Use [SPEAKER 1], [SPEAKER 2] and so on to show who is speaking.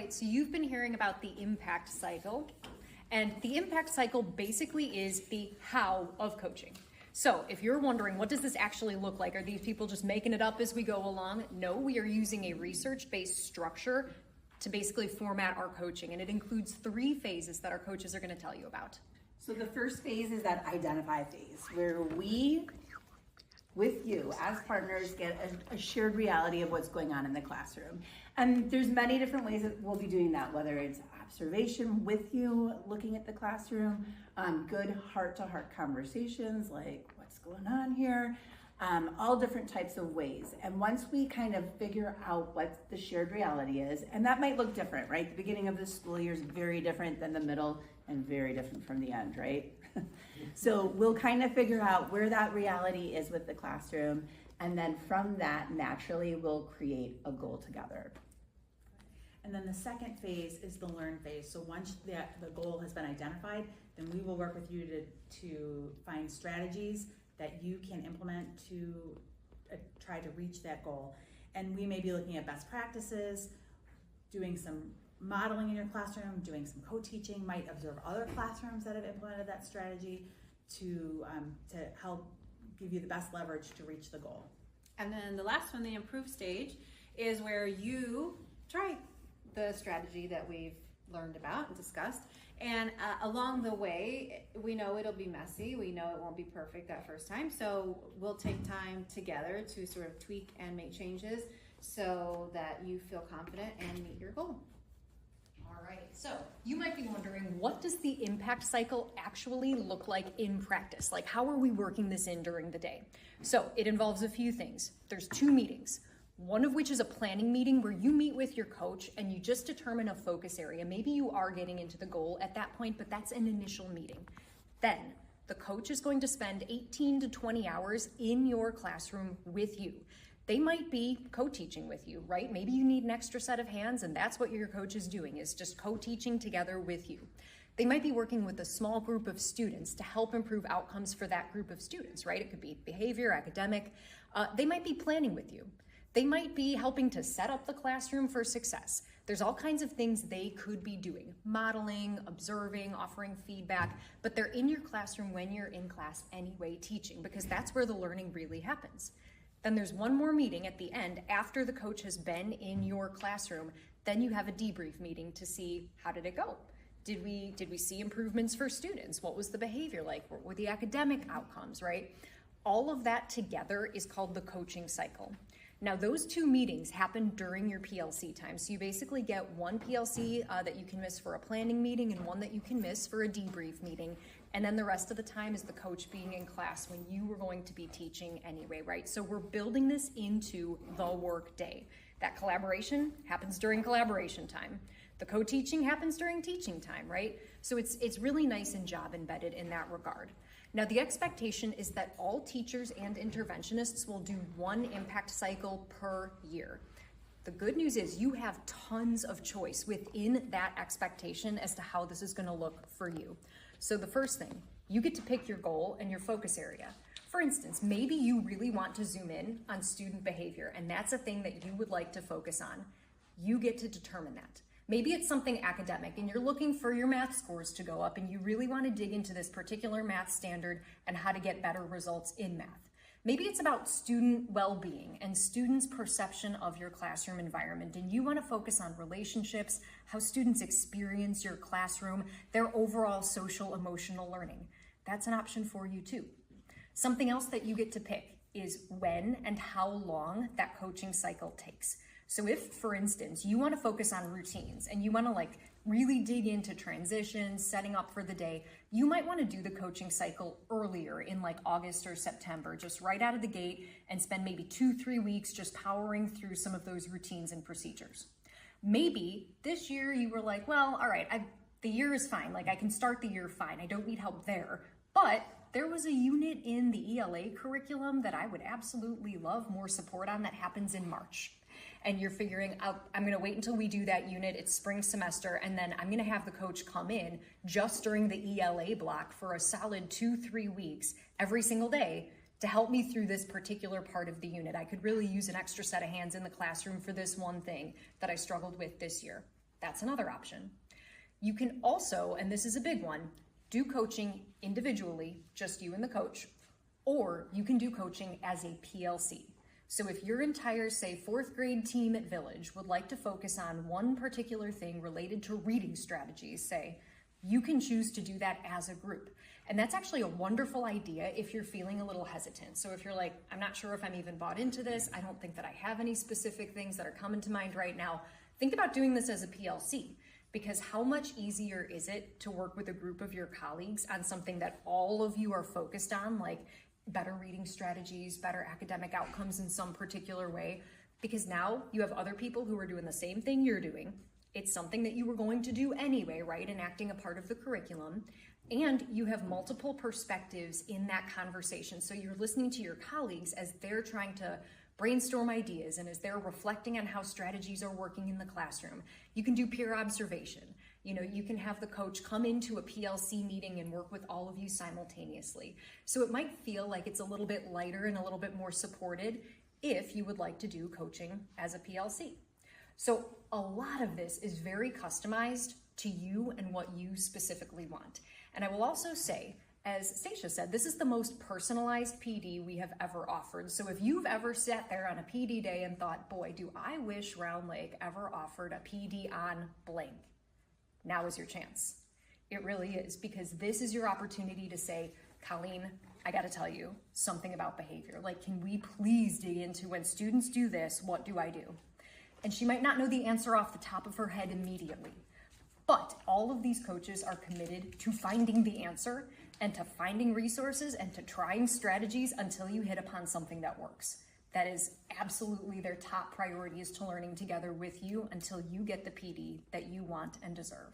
[SPEAKER 1] right, so you've been hearing about the impact cycle, and the impact cycle basically is the how of coaching. So if you're wondering, what does this actually look like? Are these people just making it up as we go along? No, we are using a research-based structure to basically format our coaching, and it includes 3 phases that our coaches are going to tell you about.
[SPEAKER 2] So the first phase is that identify phase, where we, with you as partners, get a shared reality of what's going on in the classroom. And there's many different ways that we'll be doing that, whether it's observation with you, looking at the classroom, good heart-to-heart conversations like what's going on here, all different types of ways. And once we kind of figure out what the shared reality is, and that might look different, right? The beginning of the school year is very different than the middle and very different from the end, right? So we'll kind of figure out where that reality is with the classroom, and then from that, naturally, we'll create a goal together.
[SPEAKER 3] And then the second phase is the learn phase. So once the goal has been identified, then we will work with you to find strategies that you can implement to try to reach that goal. And we may be looking at best practices, doing some modeling in your classroom, doing some co-teaching, might observe other classrooms that have implemented that strategy to help give you the best leverage to reach the goal.
[SPEAKER 4] And then the last one, the improve stage, is where you try the strategy that we've learned about and discussed. And along the way, we know it'll be messy. We know it won't be perfect that first time. So we'll take time together to sort of tweak and make changes so that you feel confident and meet your goal.
[SPEAKER 1] All right, so you might be wondering, what does the impact cycle actually look like in practice? Like, how are we working this in during the day? So it involves a few things. There's 2 meetings. One of which is a planning meeting where you meet with your coach and you just determine a focus area. Maybe you are getting into the goal at that point, but that's an initial meeting. Then the coach is going to spend 18 to 20 hours in your classroom with you. They might be co-teaching with you, right? Maybe you need an extra set of hands, and that's what your coach is doing, is just co-teaching together with you. They might be working with a small group of students to help improve outcomes for that group of students, right? It could be behavior, academic. They might be planning with you. They might be helping to set up the classroom for success. There's all kinds of things they could be doing, modeling, observing, offering feedback, but they're in your classroom when you're in class anyway teaching, because that's where the learning really happens. Then there's one more meeting at the end after the coach has been in your classroom. Then you have a debrief meeting to see, how did it go? Did we see improvements for students? What was the behavior like? What were the academic outcomes, right? All of that together is called the coaching cycle. Now, those 2 meetings happen during your PLC time. So you basically get one PLC that you can miss for a planning meeting and one that you can miss for a debrief meeting. And then the rest of the time is the coach being in class when you were going to be teaching anyway, right? So we're building this into the work day. That collaboration happens during collaboration time. The co-teaching happens during teaching time, right? So it's really nice and job embedded in that regard. Now, the expectation is that all teachers and interventionists will do 1 impact cycle per year. The good news is you have tons of choice within that expectation as to how this is going to look for you. So the first thing, you get to pick your goal and your focus area. For instance, maybe you really want to zoom in on student behavior, and that's a thing that you would like to focus on. You get to determine that. Maybe it's something academic and you're looking for your math scores to go up and you really want to dig into this particular math standard and how to get better results in math. Maybe it's about student well-being and students' perception of your classroom environment, and you want to focus on relationships, how students experience your classroom, their overall social emotional learning. That's an option for you too. Something else that you get to pick is when and how long that coaching cycle takes. So if, for instance, you want to focus on routines and you want to really dig into transitions, setting up for the day, you might want to do the coaching cycle earlier in August or September, just right out of the gate, and spend maybe 2-3 weeks just powering through some of those routines and procedures. Maybe this year you were like, well, all right, the year is fine. I can start the year fine. I don't need help there. But there was a unit in the ELA curriculum that I would absolutely love more support on that happens in March. And you're figuring out, I'm going to wait until we do that unit, it's spring semester, and then I'm going to have the coach come in just during the ELA block for a solid 2-3 weeks every single day to help me through this particular part of the unit. I could really use an extra set of hands in the classroom for this one thing that I struggled with this year. That's another option. You can also, and this is a big one, do coaching individually, just you and the coach, or you can do coaching as a PLC. So if your entire, say, 4th grade team at Village would like to focus on one particular thing related to reading strategies, say, you can choose to do that as a group. And that's actually a wonderful idea if you're feeling a little hesitant. So if you're like, I'm not sure if I'm even bought into this, I don't think that I have any specific things that are coming to mind right now, think about doing this as a PLC. Because how much easier is it to work with a group of your colleagues on something that all of you are focused on, like better reading strategies, better academic outcomes in some particular way, because now you have other people who are doing the same thing you're doing. It's something that you were going to do anyway, right? Enacting a part of the curriculum. And you have multiple perspectives in that conversation. So you're listening to your colleagues as they're trying to brainstorm ideas and as they're reflecting on how strategies are working in the classroom. You can do peer observation. You know, you can have the coach come into a PLC meeting and work with all of you simultaneously. So it might feel like it's a little bit lighter and a little bit more supported if you would like to do coaching as a PLC. So a lot of this is very customized to you and what you specifically want. And I will also say, as Stacia said, this is the most personalized PD we have ever offered. So if you've ever sat there on a PD day and thought, boy, do I wish Round Lake ever offered a PD on blank, now is your chance. It really is, because this is your opportunity to say, Colleen, I gotta tell you something about behavior. Like, can we please dig into when students do this, what do I do? And she might not know the answer off the top of her head immediately, but all of these coaches are committed to finding the answer and to finding resources and to trying strategies until you hit upon something that works. That is absolutely their top priority, is to learning together with you until you get the PD that you want and deserve.